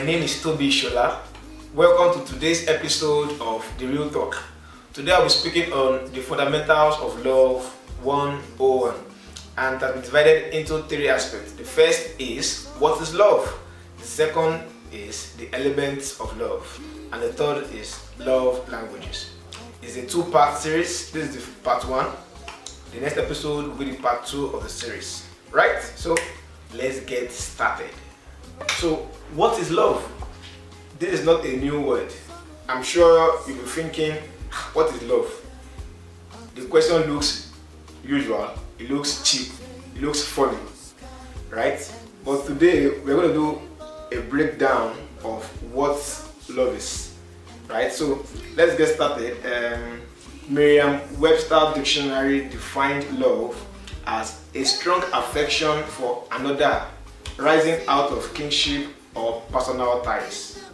name is Toby Shola. Welcome to today's episode of The Real Talk. Today I'll be speaking on the fundamentals of love 101, and that is divided into three aspects. The first is what is love, the second is the elements of love, and the third is love languages. It's a two-part series. This is the part 1. The next episode will be the part 2 of the series. Right? So let's get started. So what is love? This is not a new word. I'm sure you'll be thinking, what is love? The question looks usual, it looks cheap, it looks funny, right? But today we're going to do a breakdown of what love is, right? So let's get started. Merriam-Webster dictionary defined love as a strong affection for another rising out of kinship or personal ties.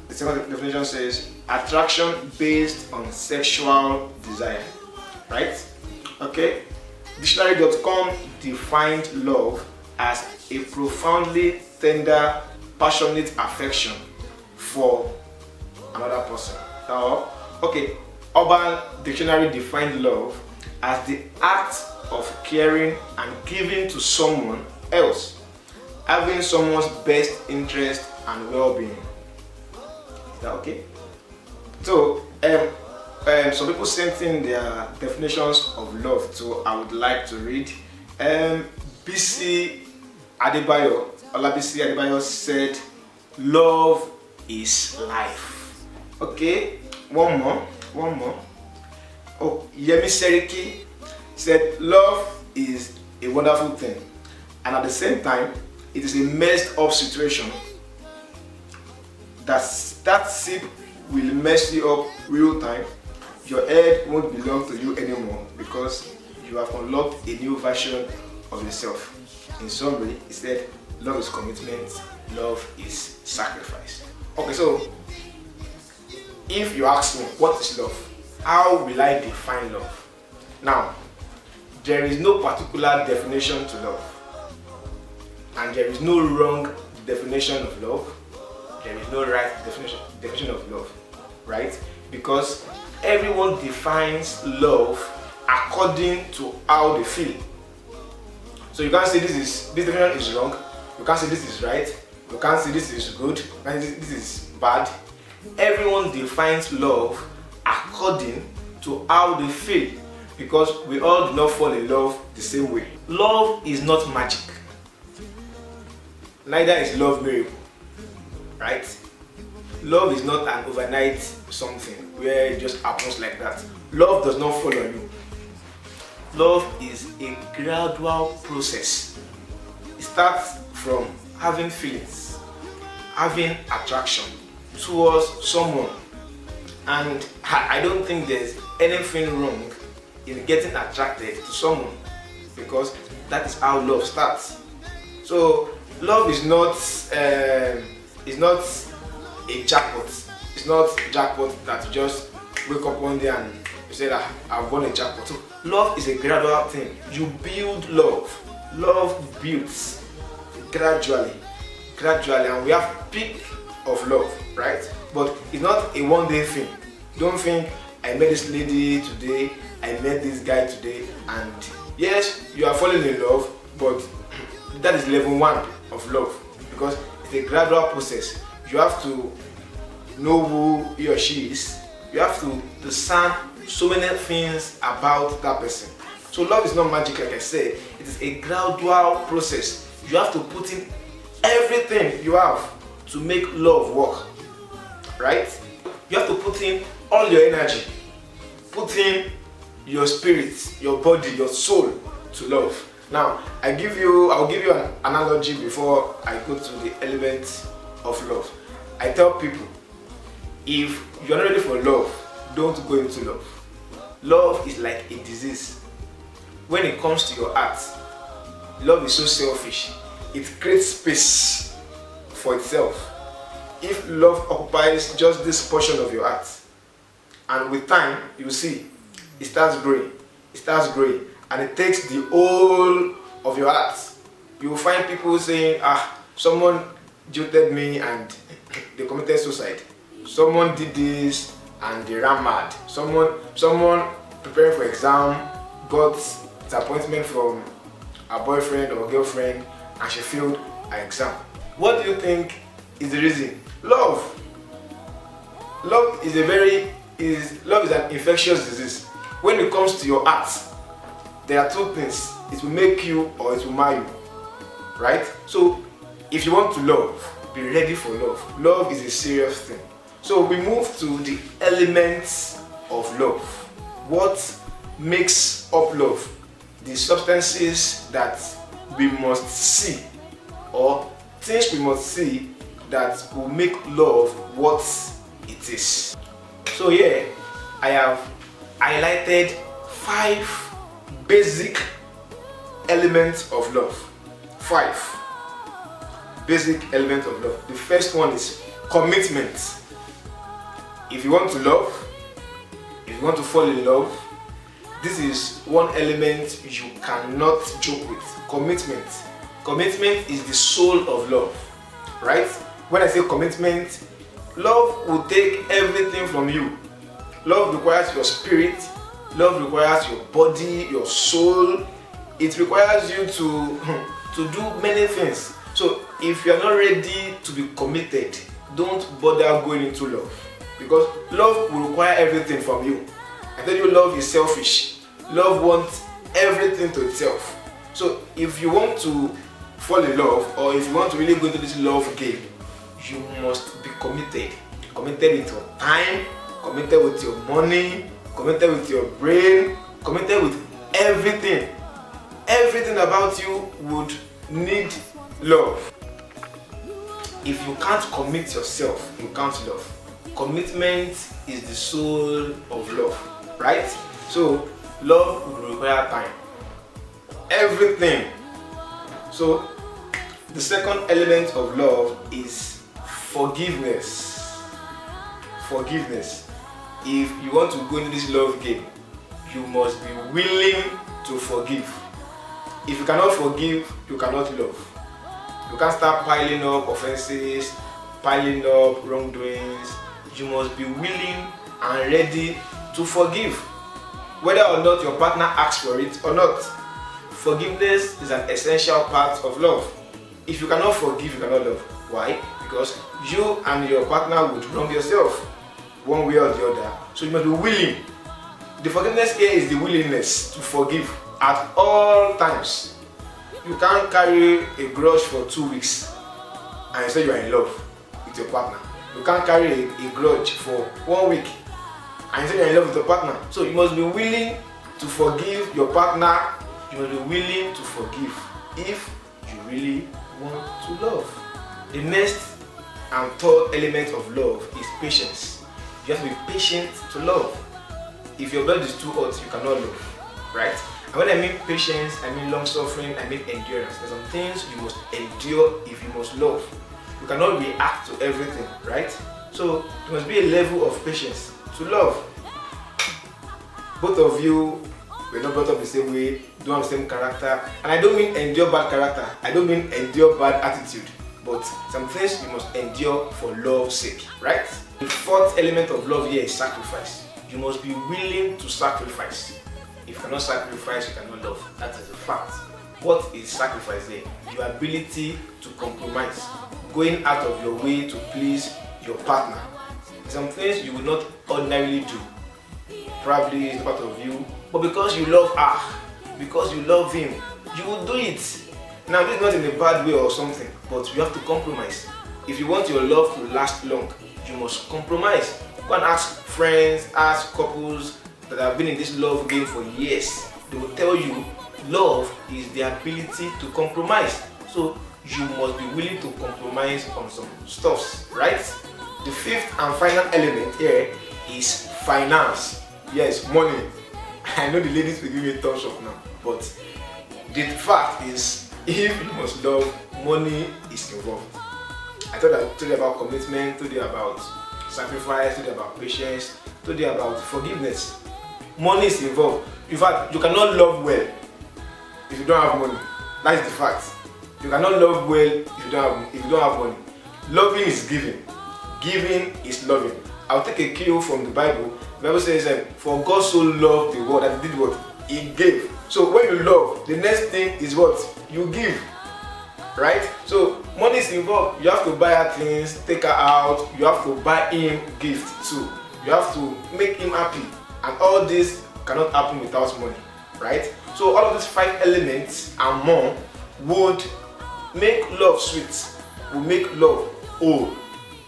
The second definition says attraction based on sexual desire, right? Okay. Dictionary.com defined love as a profoundly tender, passionate affection for another person. Now, okay. Urban Dictionary defined love as the act of caring and giving to someone else, having someone's best interest and well-being. Is that okay? So, some people sent in their definitions of love, so I would like to read. Olabisi Adebayo said, "Love is life." Okay, one more. Oh, Yemi Seriki said, "Love is a wonderful thing, and at the same time, it is a messed up situation. That sip will mess you up real time. Your head won't belong to you anymore because you have unlocked a new version of yourself." In summary, he said, love is commitment, love is sacrifice. Okay, so if you ask me, what is love? How will I define love? Now, there is no particular definition to love, and there is no wrong definition of love. There is no right definition of love, right? Because everyone defines love according to how they feel. So you can't say this definition is wrong. You can't say this is right. You can't say this is good. You can't say this is bad. Everyone defines love according to how they feel, because we all do not fall in love the same way. Love is not magic. Neither is love miracle, right? Love is not an overnight something where it just happens like that. Love does not follow you. Love is a gradual process. It starts from having feelings, having attraction towards someone, and I don't think there's anything wrong in getting attracted to someone, because that is how love starts. So love is not a jackpot. It's not a jackpot that you just wake up one day and you say that I've won a jackpot. So love is a gradual thing. You build love. Love builds gradually, and we have peak of love, right? But it's not a one-day thing. Don't think I met this lady today, I met this guy today, and yes, you are falling in love, but that is level 1 of love, because it's a gradual process. You have to know who he or she is. You have to discern so many things about that person. So love is not magic, like I said. It is a gradual process. You have to put in everything you have to make love work, right? You have to put in all your energy, put in your spirit, your body, your soul to love. Now, I'll give you an analogy before I go to the elements of love. I tell people, if you're not ready for love, don't go into love. Love is like a disease. When it comes to your heart, love is so selfish. It creates space for itself. If love occupies just this portion of your heart, and with time, you see, it starts growing, and it takes the whole of your heart. You will find people saying, someone jilted me and they committed suicide. Someone did this and they ran mad. Someone preparing for exam got disappointment from her boyfriend or girlfriend and she failed her exam. What do you think is the reason? Love. Love is an infectious disease. When it comes to your heart, there are two things. It will make you or it will mar you. Right? So if you want to love, be ready for love. Love is a serious thing. So we move to the elements of love. What makes up love? The substances that we must see, or things we must see that will make love what it is. So here I have highlighted 5 basic elements of love. 5 basic elements of love. The first one is commitment. If you want to love, if you want to fall in love, this is one element you cannot joke with. Commitment. Commitment is the soul of love, right? When I say commitment, love will take everything from you. Love requires your spirit, love requires your body, your soul. It requires you to do many things. So if you are not ready to be committed, don't bother going into love, because love will require everything from you. I tell you, love is selfish. Love wants everything to itself. So if you want to fall in love, or if you want to really go into this love game, you must be committed. Committed with your time, committed with your money, committed with your brain, committed with everything. Everything about you would need love. If you can't commit yourself, you can't love. Commitment is the soul of love, right? So love will require time. Everything. So the second element of love is forgiveness. Forgiveness. If you want to go into this love game, you must be willing to forgive. If you cannot forgive, you cannot love. You can't start piling up offenses, piling up wrongdoings. You must be willing and ready to forgive, whether or not your partner asks for it or not. Forgiveness is an essential part of love. If you cannot forgive, you cannot love. Why? Because you and your partner would wrong yourself one way or the other. So you must be willing. The forgiveness here is the willingness to forgive at all times. You can't carry a grudge for 2 weeks and you say you are in love with your partner. You can't carry a grudge for 1 week and you say you are in love with your partner. So you must be willing to forgive your partner. You must be willing to forgive if you really want to love. The next and third element of love is patience. You have to be patient to love. If your blood is too hot, you cannot love, right? And when I mean patience, I mean long suffering, I mean endurance. There are some things you must endure if you must love. You cannot react to everything, right? So there must be a level of patience to love. Both of you were not brought up the same way, don't have the same character. And I don't mean endure bad character, I don't mean endure bad attitude. But some things you must endure for love's sake, right? The fourth element of love here is sacrifice. You must be willing to sacrifice. If you cannot sacrifice, you cannot love. That is a fact. What is sacrifice there? Your ability to compromise, going out of your way to please your partner. Some things you will not ordinarily do. Probably it's part of you, but because you love her, because you love him, you will do it. Now this is not in a bad way or something, but you have to compromise. If you want your love to last long, you must compromise. Go and ask friends, ask couples that have been in this love game for years. They will tell you love is the ability to compromise. So you must be willing to compromise on some stuffs, right? The fifth and final element here is finance. Yes, money. I know the ladies will give me a thumbs up now, but the fact is, if you must love, money is involved. I told you about commitment, told you about sacrifice, told you about patience, told you about forgiveness. Money is involved. In fact, you cannot love well if you don't have money. That is the fact. You cannot love well if you don't have money. Loving is giving. Giving is loving. I'll take a cue from the Bible. The Bible says, for God so loved the world that he did what? He gave. So when you love, the next thing is what? You give. Right? So money is involved. You have to buy her things, take her out. You have to buy him gift too. You have to make him happy. And all this cannot happen without money. Right? So all of these 5 elements and more would make love sweet, will make love whole.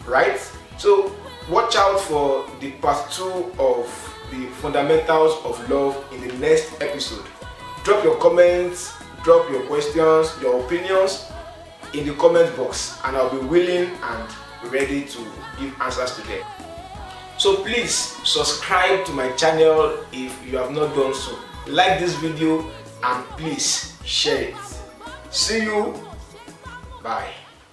Right? So watch out for the part 2 of the fundamentals of love in the next episode. Drop your comments, drop your questions, your opinions in the comment box, and I'll be willing and ready to give answers to them. So please subscribe to my channel if you have not done so. Like this video and please share it. See you. Bye.